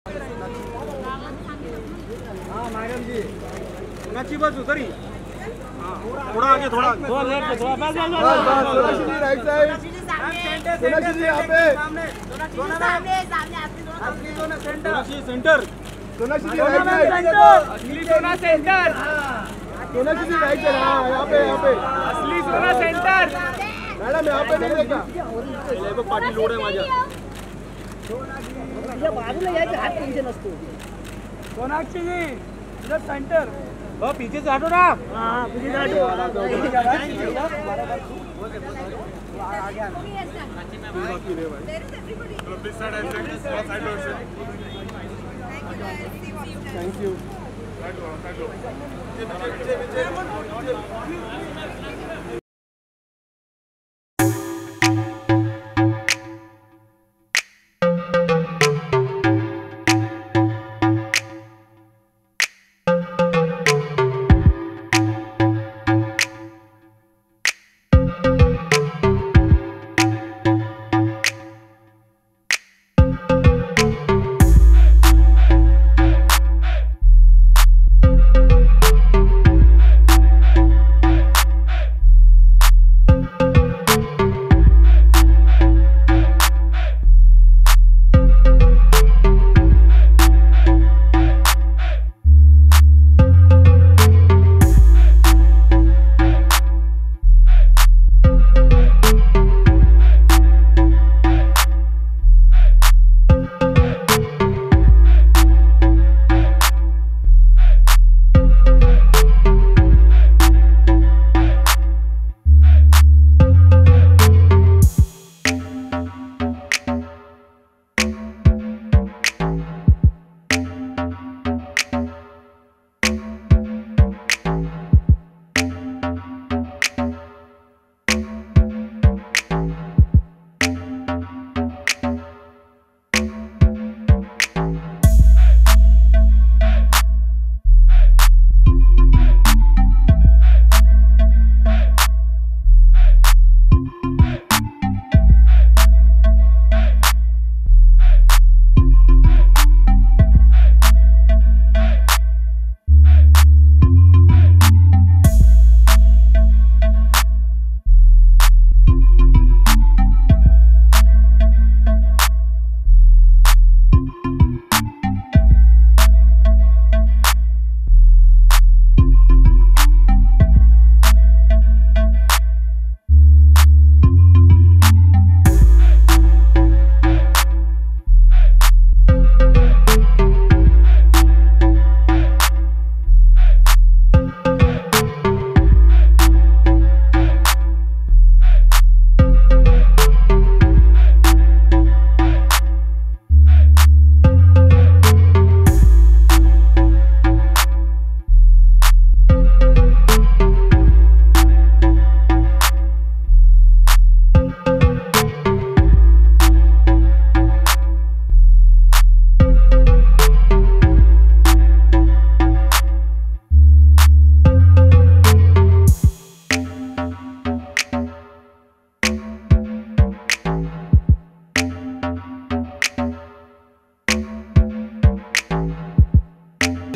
हाँ मैडम जी नची बस उधर ही। थोड़ा आगे थोड़ा लेफ्ट थोड़ा बस सोनाक्षी जी राइट साइड सोनाक्षी जी यहाँ पे सोनाक्षी सेंटर सोनाक्षी जी राइट साइड असली सोना सेंटर सोनाक्षी जी राइट साइड। हाँ यहाँ पे असली सोना सेंटर मॅडम यहाँ पे नाही देखा पाठी लोड आहे माझ्या बाजूला यायचं हात टेन्शन असतो। सोनाक्षी जी इधर सेंटर पीछे से हटो ना। हाँ पीछे से हटो thank you.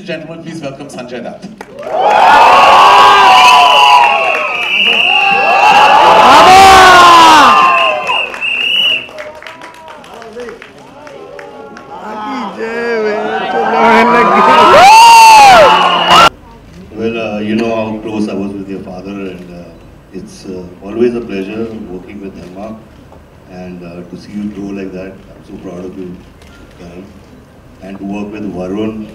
Gentlemen, please welcome Sanjay Dutt. Well, you know how close I was with your father, and it's always a pleasure working with Dharma, and to see you grow like that. I'm so proud of you, Karan. And to work with Varun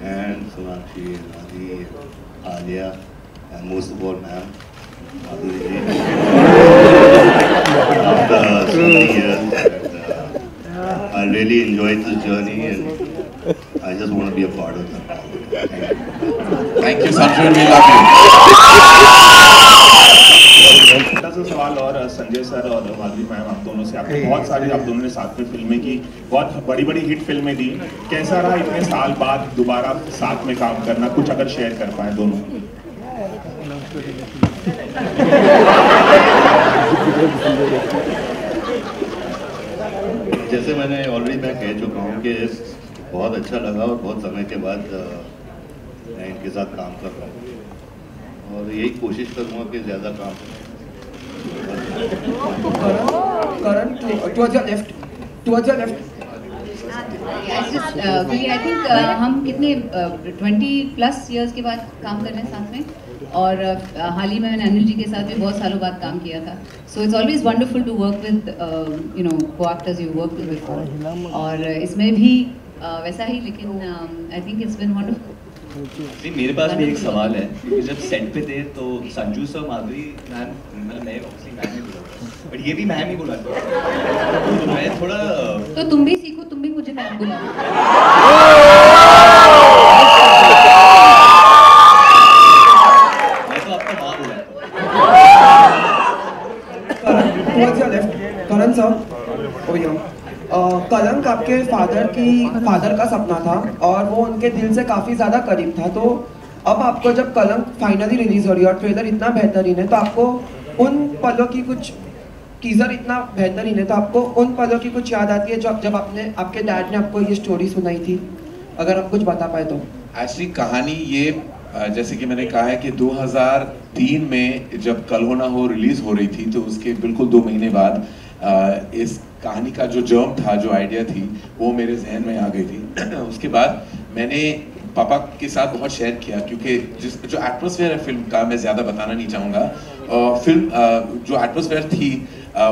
and Sonakshi and Adi and Alia, and most of all, ma'am, Madhuri, after so many years. And, I really enjoyed this journey, and I just want to be a part of that. Thank you, Sanjay. We love you. छोटा सा सवाल और Sanjay sir और माधुरी ma'am, आप दोनों से, आपने बहुत सारी, आप दोनों ने साथ में फिल्में की, बहुत बड़ी बड़ी हिट फिल्में दी, कैसा रहा इतने साल बाद दोबारा साथ में काम करना? कुछ अगर शेयर कर पाए दोनों। जैसे मैंने ऑलरेडी मैं कह चुका हूँ कि बहुत अच्छा लगा और बहुत समय के बाद मैं इनके साथ काम कर रहा हूँ और यही कोशिश करूँगा कि ज़्यादा काम Karan, towards your left. I think हम कितने 20+ years के बाद काम कर रहे हैं साथ में और हाल ही में मैंने अनिल जी के साथ भी बहुत सालों बाद काम किया था. So it's always wonderful to work with co-actors you worked with before. और इसमें भी वैसा ही, लेकिन I think it's been wonderful. मेरे पास भी एक सवाल है क्योंकि जब सेट पे थे तो संजू सर, माधुरी मैम, मतलब मैं ऑब्वियसली मैम ही बोला बट ये भी मैम ही बोला था तो मैं थोड़ा तो तुम भी सीखो, तुम भी मुझे मैम बोला. मैं तो आपका माँ बोला Towards your left. Karan sir, over here. कलंक आपके फादर का सपना था और वो उनके दिल से काफ़ी ज़्यादा करीब था. तो अब आपको जब कलंक फाइनली रिलीज हो रही है और ट्रेलर इतना बेहतरीन है तो आपको उन पलों की कुछ, टीजर इतना बेहतरीन है तो आपको उन पलों की कुछ याद आती है जब आपके डैड ने आपको ये स्टोरी सुनाई थी? अगर आप कुछ बता पाए तो. एक्चुअली कहानी ये जैसे कि मैंने कहा है कि 2003 में जब कल हो ना हो रिलीज हो रही थी तो उसके बिल्कुल 2 महीने बाद इस कहानी का जो जर्म था, जो आइडिया थी, वो मेरे जहन में आ गई थी. उसके बाद मैंने पापा के साथ बहुत शेयर किया क्योंकि जो एटमॉस्फेयर है फिल्म का, मैं ज़्यादा बताना नहीं चाहूँगा. फिल्म जो एटमॉस्फेयर थी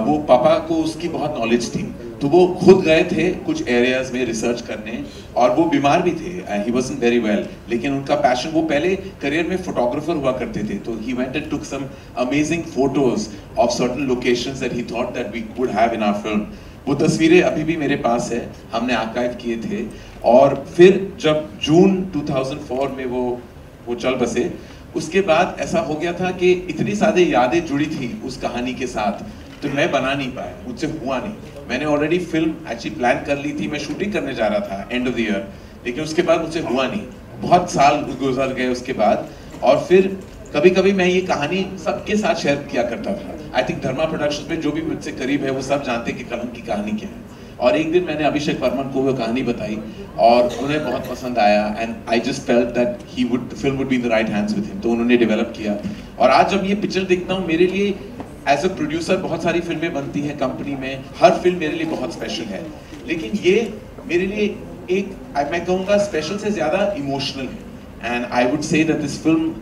वो पापा को उसकी बहुत नॉलेज थी तो वो खुद गए थे कुछ एरियाज में रिसर्च करने और वो बीमार भी थे. ही वाज़न्ट वेरी वेल, लेकिन उनका पैशन, वो पहले करियर में फोटोग्राफर हुआ करते थे तो he went and took some amazing photos of certain locations that he thought that we could have in our film. वो तस्वीरें अभी भी मेरे पास है, हमने आर्काइव किए थे. और फिर जब जून 2004 में वो चल बसे, उसके बाद ऐसा हो गया था कि इतनी सारी यादें जुड़ी थी उस कहानी के साथ तो मैं बना नहीं पाया, मुझसे हुआ नहीं. मैंने ऑलरेडी फिल्म एक्चुअली प्लान कर ली थी, मैं शूटिंग करने जा रहा था एंड ऑफ द ईयर, लेकिन उसके बाद मुझसे हुआ नहीं. बहुत साल गुजर गए उसके बाद और फिर कभी कभी मैं ये कहानी सबके साथ शेयर किया करता था. आई थिंक धर्मा प्रोडक्शंस में जो भी मुझसे करीब है वो सब जानते कि कलंक की कहानी क्या है. और एक दिन मैंने अभिषेक वर्मन को वो कहानी बताई और उन्हें बहुत पसंद आया and I just felt that the film would be in the right hands with him. तो उन्होंने डेवलप किया और आज जब ये पिक्चर देखता हूँ, मेरे लिए एज अ प्रोड्यूसर बहुत सारी फिल्में बनती हैं कंपनी में, हर फिल्म मेरे लिए बहुत स्पेशल है, लेकिन ये मेरे लिए एक, मैं कहूँगा स्पेशल से ज़्यादा इमोशनल है. And I would say that this film,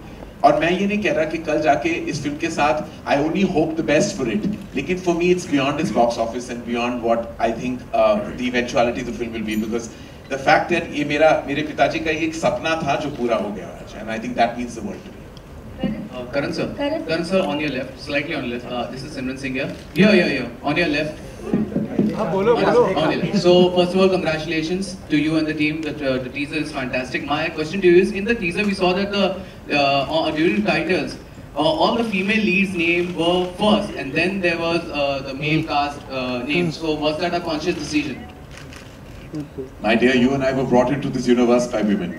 और मैं ये नहीं कह रहा कि कल जाके इस फिल्म के साथ I only hope the best for it, लेकिन for me it's beyond this box office and beyond what I think the eventuality the film will be, because the fact that ये मेरे पिताजी का एक सपना था जो पूरा हो गया आज, and I think that means the world to me. Karan sir, on your left, slightly on your left. This is Simran Singh here. Here, on your left. बोलो. On your left. So first of all, congratulations to you and the team. The teaser is fantastic. My question to you is, in the teaser we saw that during titles, all the female leads' names were first, and then there was the male cast name. So was that a conscious decision? My dear, you and I were brought into this universe by women.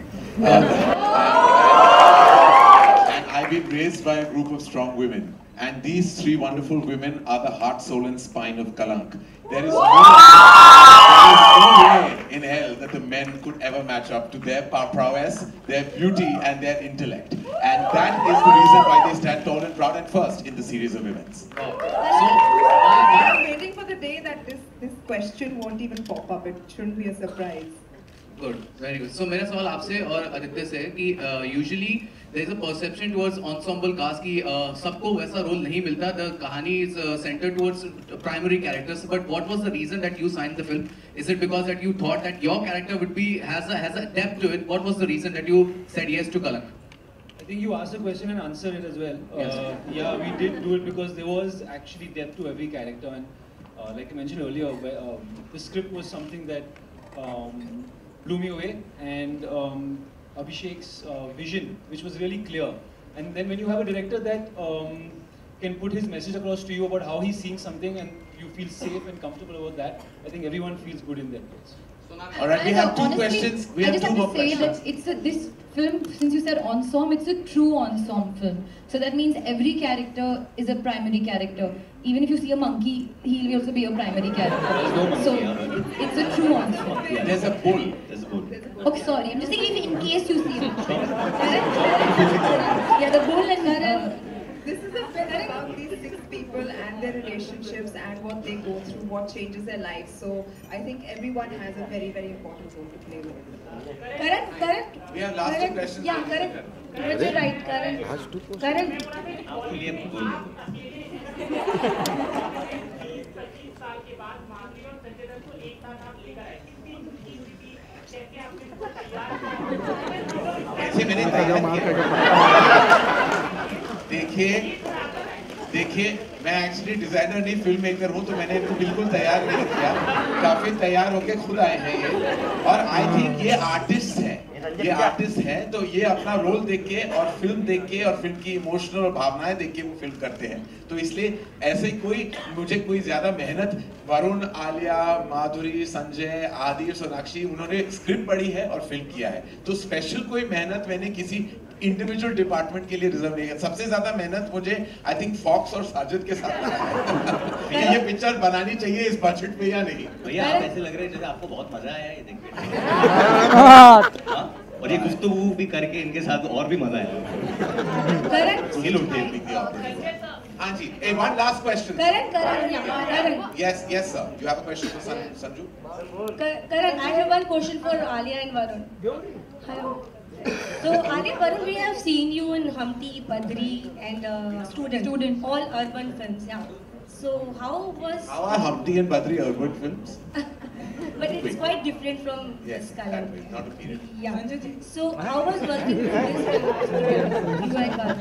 I've been raised by a group of strong women, and these 3 wonderful women are the heart, soul, and spine of Kalank. There is no way in hell that the men could ever match up to their prowess, their beauty, and their intellect, and that is the reason why they stand tall and proud and first in the series of events. I'm waiting for the day that this question won't even pop up. It shouldn't be a surprise. Good, very good. So मेरा सवाल आपसे और आदित्य से है कि usually there is a perception towards ensemble cast कि सबको वैसा रोल नहीं मिलता. The कहानी is centered towards primary characters. But what was the reason that you signed the film? Is it because that you thought that your character would be has a depth to it? What was the reason that you said yes to Kalank? I think you asked the question and answered it as well. Yes. Yeah, we did do it because there was actually depth to every character, and like I mentioned earlier, the script was something that blew me away, and Abhishek's vision, which was really clear. And then when you have a director that can put his message across to you about how he's seeing something, and you feel safe and comfortable about that, I think everyone feels good in that place. All right, we have 2 questions. We have 2 more questions. I just have to say that this film, since you said ensemble, it's a true ensemble film. So that means every character is a primary character. Even if you see a monkey, he'll also be a primary character. There's no monkey, so it's a true ensemble. There's a bull. There's a bull. Okay, sorry. I'm just saying in case you see it. Karan? Yeah, the bull and Karan. This is a film about these 6 people and their relationships and what they go through, what changes their lives. So I think everyone has a very, very important role to play with. Karan? We have last 2 questions. Yeah, Karan. You're right, Karan. Karan. ऐसे मैंने देखिए मैं actually designer नहीं film maker हूँ, तो मैंने इनको बिल्कुल तैयार नहीं किया, काफी तैयार होके खुद आए हैं ये। और आई थिंक ये आर्टिस्ट हैं, तो ये अपना रोल देख के और फिल्म देख के और फिल्म की इमोशनल और भावनाएं देख के वो फिल्म करते हैं। तो इसलिए ऐसे मुझे कोई ज्यादा मेहनत, वरुण, आलिया, माधुरी, संजय, आदि, सोनाक्षी, उन्होंने स्क्रिप्ट पढ़ी है और फिल्म किया है, तो स्पेशल कोई मेहनत मैंने किसी इंडिविजुअल डिपार्टमेंट के लिए रिजर्व नहीं है। सबसे ज्यादा मेहनत मुझे आई थिंक फॉक्स और साजिद के साथ है। ये पिक्चर बनानी चाहिए इस बजट पे या नहीं? भैया आप ऐसे लग रहे हैं जैसे आपको बहुत मजा आया ये देख के। और ये गुफ्तगू भी करके इनके साथ और भी मजा आया। हाँ जी, one last question. Karan. Yes, sir. You have a question for Sanju? Karan, I have one question for Alia and Varun. Hello. So Alia, Varun, we have seen you in Humpty, Badri, and Student, all urban films. Yeah. So how are Humpty and Badri urban films? But it's quite different from this Karan. Not a period. Yeah. So how was working with this film? You and Karan.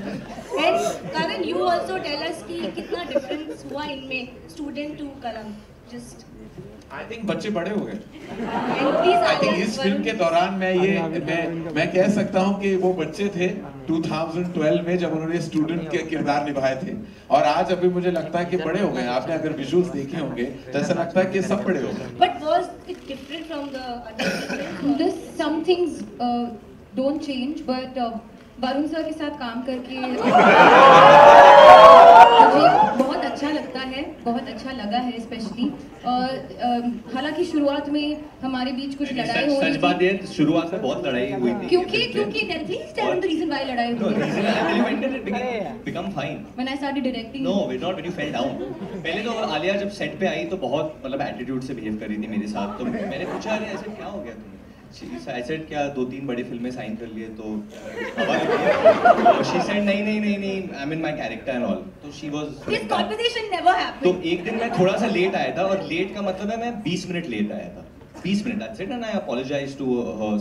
And Karan, you also tell us कि कितना difference हुआ इनमें student to Karan. Just. I think बच्चे बड़े हो गए। I think इस film के दौरान मैं कह सकता हूँ कि वो बच्चे थे 2012 में जब उन्होंने स्टूडेंट के किरदार निभाए थे, और आज अभी मुझे लगता है कि बड़े हो गए। आपने अगर विजुअल्स देखे होंगे तो ऐसा लगता है कि सब बड़े हो गए। But was it different from the other films? Some things don't change, but Varun sir के साथ काम करके मुझे बहुत अच्छा लगता है, बहुत अच्छा लगा है स्पेशली। और हालांकि शुरुआत में हमारे बीच कुछ लड़ाई हुई थी। सच बात है, शुरुआत में बहुत लड़ाई हुई थी। क्योंकि please tell them the reason why लड़ाई हुई थी। become fine When I started directing. No, not when you fell down. पहले तो आलिया जब सेट पे आई तो बहुत मतलब एटीट्यूड से बिहेव कर रही थी मेरे साथ, तो मैंने पूछा अरे ऐसे क्या हो गया तुम्हें? I said क्या 2-3 बड़ी फिल्में साइन कर लिए तो she said नहीं I'm in my character and all, तो she was This conversation never happened. तो एक दिन मैं थोड़ा सा लेट आया था, और लेट का मतलब है मैं 20 मिनट लेट आया था, 20 minute. That's it, and I apologize to her,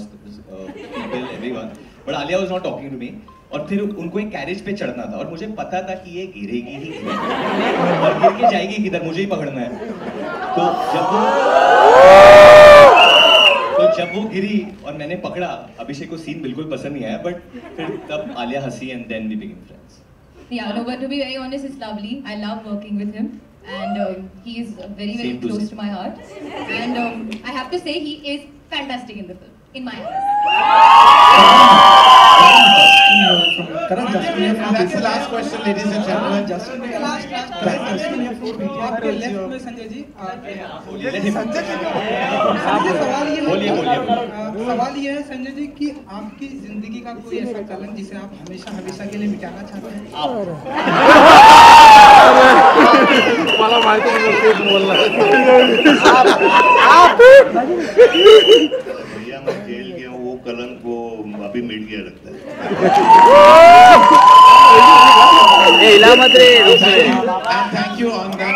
people, everyone, but Alia was not talking to me. और फिर उनको एक कैरेज पे चढ़ना था और मुझे पता था कि ये गिरेगी ही और गिर के जाएगी किधर, मुझे ही पकड़ना है। तो जब वो गिरी और मैंने पकड़ा, अभिषेक को सीन बिल्कुल पसंद नहीं आया, बट फिर तब आलिया हंसी and then we became friends. Yeah, no, but to be very honest, it's lovely. I love working with him, and he is very close to my heart. And I have to say, he is fantastic in the film, in my eyes. That's the last question, ladies and gentlemen. Justin here आपके left में संजय जी। सवाल ये है संजय जी कि आपकी जिंदगी का कोई ऐसा कलंक जिसे आप हमेशा के लिए मिटाना चाहते हैं? मला माहिती नहीं तेच बोलला। भैया मैं जेल गया हूँ, वो कलंक वो अभी मिट गया लगता है। And thank you on that.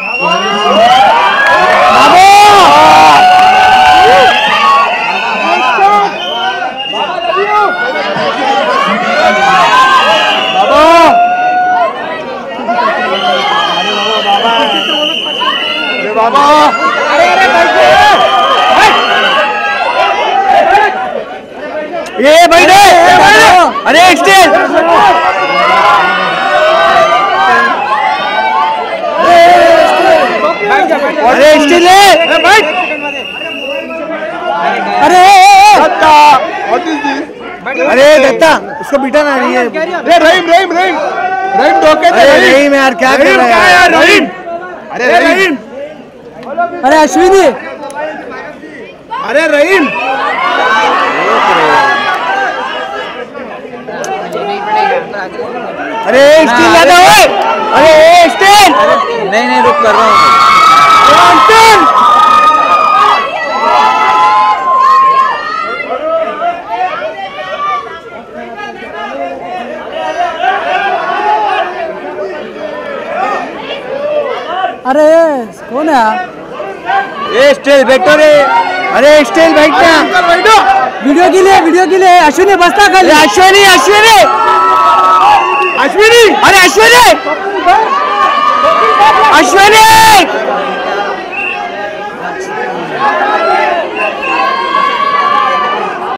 बाबा ये भाई दे अरे एक्सटेंड अरे एक्सटेंड ले अरे दत्ता व्हाट इज दिस अरे दत्ता उसको बिठा ना नहीं है अरे रहीम धोखे से रहीम यार क्या कर रहा है यार रहीम अरे रहीम अरे अश्विनी अरे रहीम नहीं रुक कर रहा हूँ। अरे कौन है? ए स्टेल बैठो रे। अरे स्टेल बैठना। वीडियो के लिए अश्विनी बस्ता कर ले। अश्विनी अरे अश्विनी